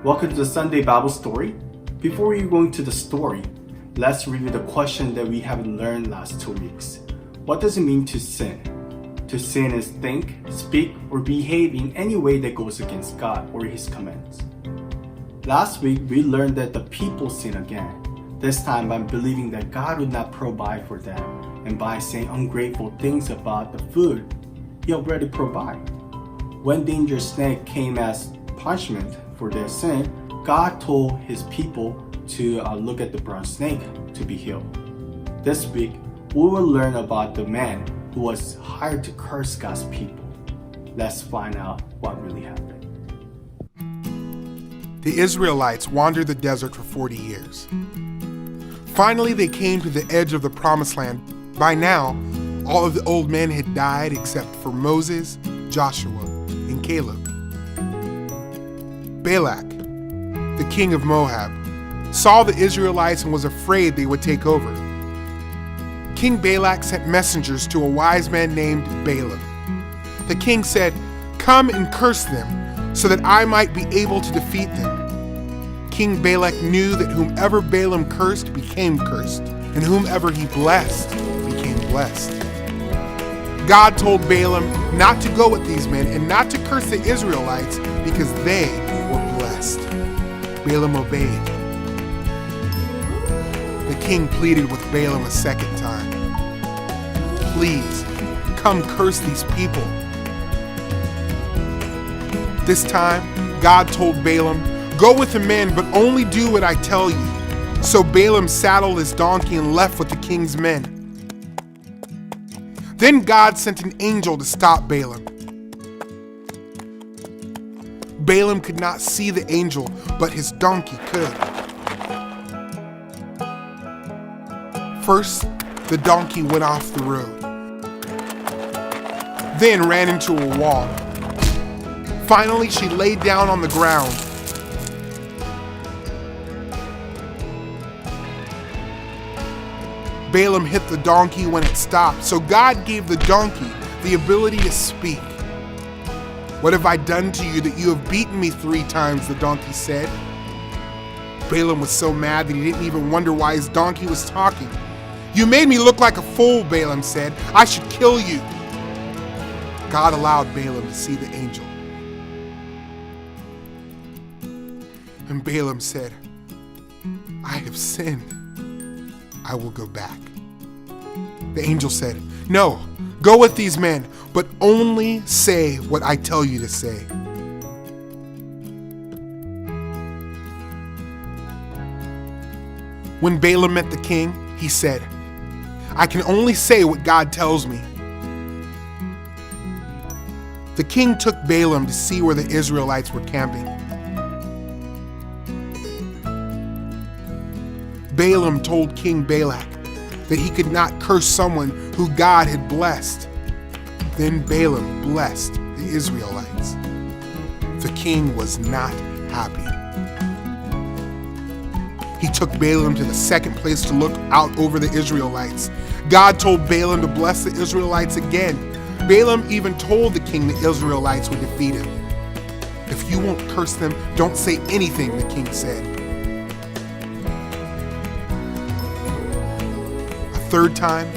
Welcome to the Sunday Bible story. Before we go into the story, let's review the question that we haven't learned last 2 weeks. What does it mean to sin? To sin is think, speak, or behave in any way that goes against God or His commands. Last week, we learned that the people sin again. This time by believing that God would not provide for them, and by saying ungrateful things about the food He already provided. When dangerous snake came as punishment for their sin, God told His people to look at the bronze snake to be healed. This week, we will learn about the man who was hired to curse God's people. Let's find out what really happened. The Israelites wandered the desert for 40 years. Finally, they came to the edge of the promised land. By now, all of the old men had died except for Moses, Joshua, and Caleb. Balak, the king of Moab, saw the Israelites and was afraid they would take over. King Balak sent messengers to a wise man named Balaam. The king said, "Come and curse them, so that I might be able to defeat them." King Balak knew that whomever Balaam cursed became cursed, and whomever he blessed became blessed. God told Balaam not to go with these men and not to curse the Israelites because they were blessed. Balaam obeyed. The king pleaded with Balaam a second time. "Please, come curse these people." This time, God told Balaam, "Go with the men, but only do what I tell you." So Balaam saddled his donkey and left with the king's men. Then God sent an angel to stop Balaam. Balaam could not see the angel, but his donkey could. First, the donkey went off the road, then ran into a wall. Finally, she laid down on the ground. Balaam hit the donkey when it stopped, so God gave the donkey the ability to speak. "What have I done to you that you have beaten me 3 times, the donkey said. Balaam was so mad that he didn't even wonder why his donkey was talking. "You made me look like a fool," Balaam said. "I should kill you." God allowed Balaam to see the angel. And Balaam said, "I have sinned. I will go back." The angel said, "No, go with these men, but only say what I tell you to say." When Balaam met the king, he said, "I can only say what God tells me." The king took Balaam to see where the Israelites were camping. Balaam told King Balak that he could not curse someone who God had blessed. Then Balaam blessed the Israelites. The king was not happy. He took Balaam to the second place to look out over the Israelites. God told Balaam to bless the Israelites again. Balaam even told the king the Israelites would defeat him. "If you won't curse them, don't say anything," the king said. Third time,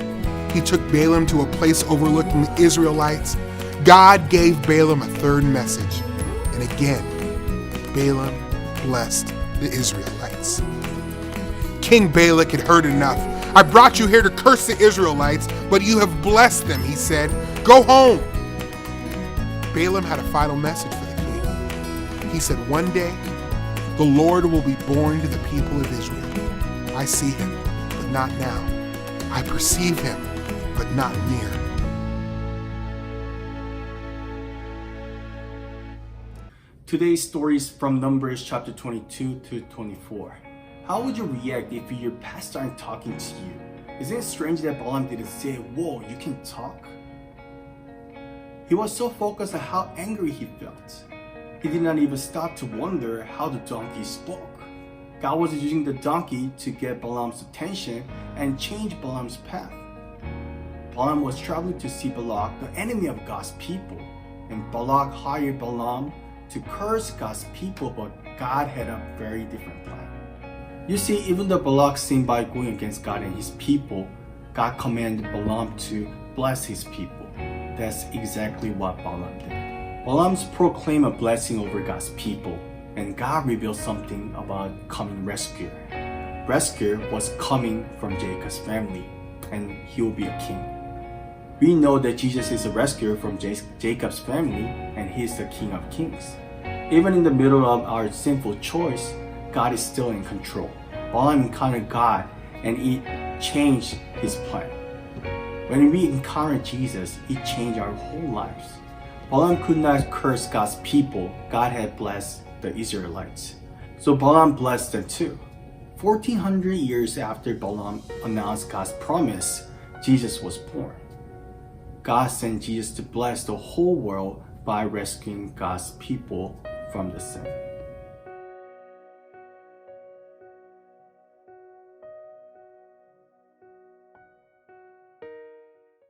he took Balaam to a place overlooking the Israelites. God gave Balaam a third message, and again, Balaam blessed the Israelites. King Balak had heard enough. "I brought you here to curse the Israelites, but you have blessed them," he said. "Go home." Balaam had a final message for the king. He said, "One day, the Lord will be born to the people of Israel. I see him, but not now. I perceive him, but not near." Today's story is from Numbers chapter 22 to 24. How would you react if your pastor aren't talking to you? Isn't it strange that Balaam didn't say, "Whoa, you can talk"? He was so focused on how angry he felt. He did not even stop to wonder how the donkey spoke. God was using the donkey to get Balaam's attention and change Balaam's path. Balaam was traveling to see Balak, the enemy of God's people, and Balak hired Balaam to curse God's people, but God had a very different plan. You see, even though Balak sinned by going against God and his people, God commanded Balaam to bless his people. That's exactly what Balaam did. Balaam's proclaimed a blessing over God's people, and God revealed something about coming rescuer. Rescuer was coming from Jacob's family, and he will be a king. We know that Jesus is a rescuer from Jacob's family, and he is the King of Kings. Even in the middle of our sinful choice, God is still in control. Balaam encountered God, and it changed his plan. When we encounter Jesus, it changed our whole lives. Balaam could not curse God's people. God had blessed the Israelites. So Balaam blessed them too. 1400 years after Balaam announced God's promise, Jesus was born. God sent Jesus to bless the whole world by rescuing God's people from the sin.